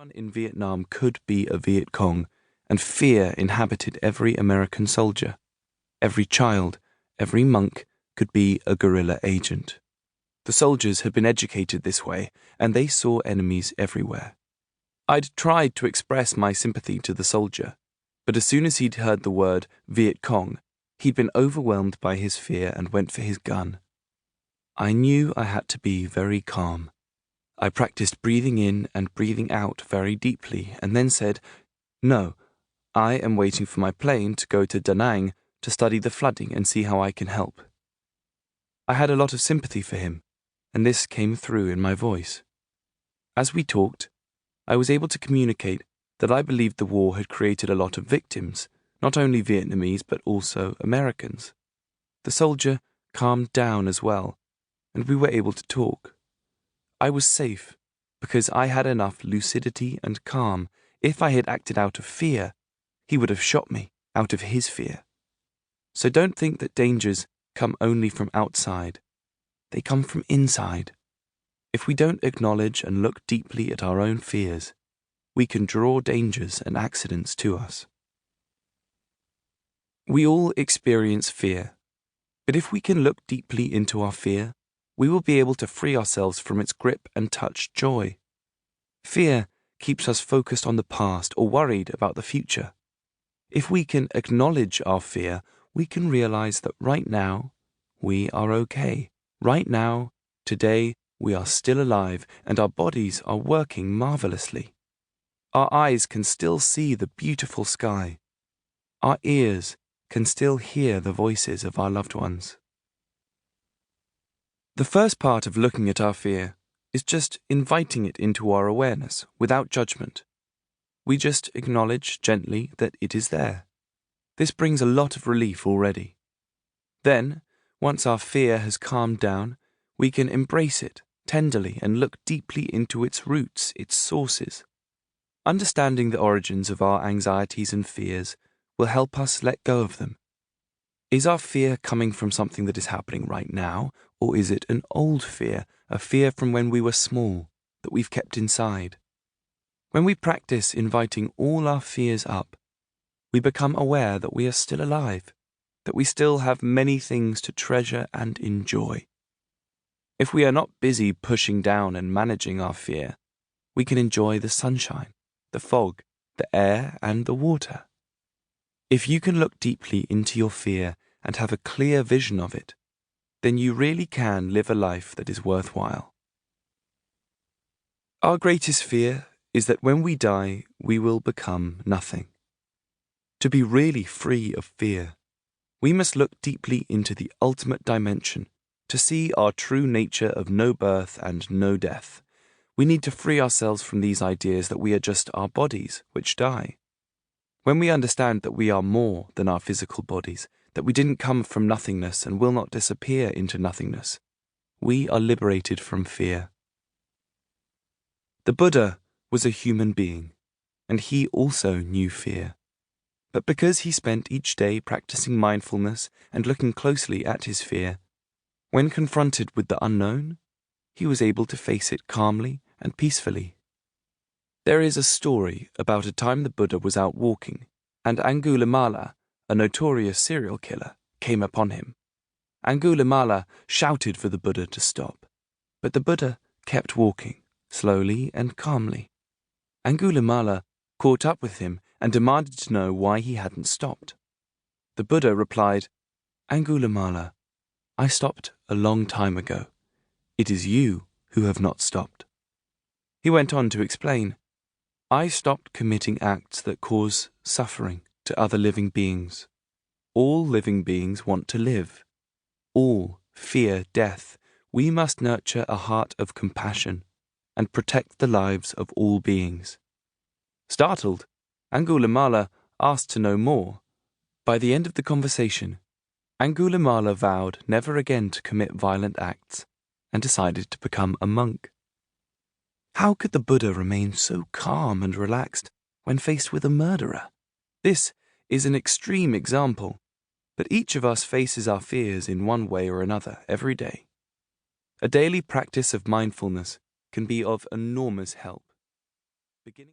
Everyone in Vietnam could be a Viet Cong, and fear inhabited every American soldier. Every child, every monk could be a guerrilla agent. The soldiers had been educated this way, and they saw enemies everywhere. I'd tried to express my sympathy to the soldier, but as soon as he'd heard the word Viet Cong, he'd been overwhelmed by his fear and went for his gun. I knew I had to be very calm. I practiced breathing in and breathing out very deeply and then said, "No, I am waiting for my plane to go to Da Nang to study the flooding and see how I can help." I had a lot of sympathy for him, and this came through in my voice. As we talked, I was able to communicate that I believed the war had created a lot of victims, not only Vietnamese but also Americans. The soldier calmed down as well, and we were able to talk. I was safe because I had enough lucidity and calm. If I had acted out of fear, he would have shot me out of his fear. So don't think that dangers come only from outside. They come from inside. If we don't acknowledge and look deeply at our own fears, we can draw dangers and accidents to us. We all experience fear, but if we can look deeply into our fear, we will be able to free ourselves from its grip and touch joy. Fear keeps us focused on the past or worried about the future. If we can acknowledge our fear, we can realize that right now, we are okay. Right now, today, we are still alive and our bodies are working marvelously. Our eyes can still see the beautiful sky. Our ears can still hear the voices of our loved ones. The first part of looking at our fear is just inviting it into our awareness without judgment. We just acknowledge gently that it is there. This brings a lot of relief already. Then, once our fear has calmed down, we can embrace it tenderly and look deeply into its roots, its sources. Understanding the origins of our anxieties and fears will help us let go of them. Is our fear coming from something that is happening right now, or is it an old fear, a fear from when we were small, that we've kept inside? When we practice inviting all our fears up, we become aware that we are still alive, that we still have many things to treasure and enjoy. If we are not busy pushing down and managing our fear, we can enjoy the sunshine, the fog, the air, and the water. If you can look deeply into your fear and have a clear vision of it, then you really can live a life that is worthwhile. Our greatest fear is that when we die, we will become nothing. To be really free of fear, we must look deeply into the ultimate dimension to see our true nature of no birth and no death. We need to free ourselves from these ideas that we are just our bodies, which die. When we understand that we are more than our physical bodies, that we didn't come from nothingness and will not disappear into nothingness, we are liberated from fear. The Buddha was a human being, and he also knew fear. But because he spent each day practicing mindfulness and looking closely at his fear, when confronted with the unknown, he was able to face it calmly and peacefully. There is a story about a time the Buddha was out walking, and Angulimala, a notorious serial killer, came upon him. Angulimala shouted for the Buddha to stop, but the Buddha kept walking, slowly and calmly. Angulimala caught up with him and demanded to know why he hadn't stopped. The Buddha replied, "Angulimala, I stopped a long time ago. It is you who have not stopped." He went on to explain, "I stopped committing acts that cause suffering to other living beings. All living beings want to live. All fear death. We must nurture a heart of compassion and protect the lives of all beings." Startled, Angulimala asked to know more. By the end of the conversation, Angulimala vowed never again to commit violent acts and decided to become a monk. How could the Buddha remain so calm and relaxed when faced with a murderer? This is an extreme example, but each of us faces our fears in one way or another every day. A daily practice of mindfulness can be of enormous help. Beginning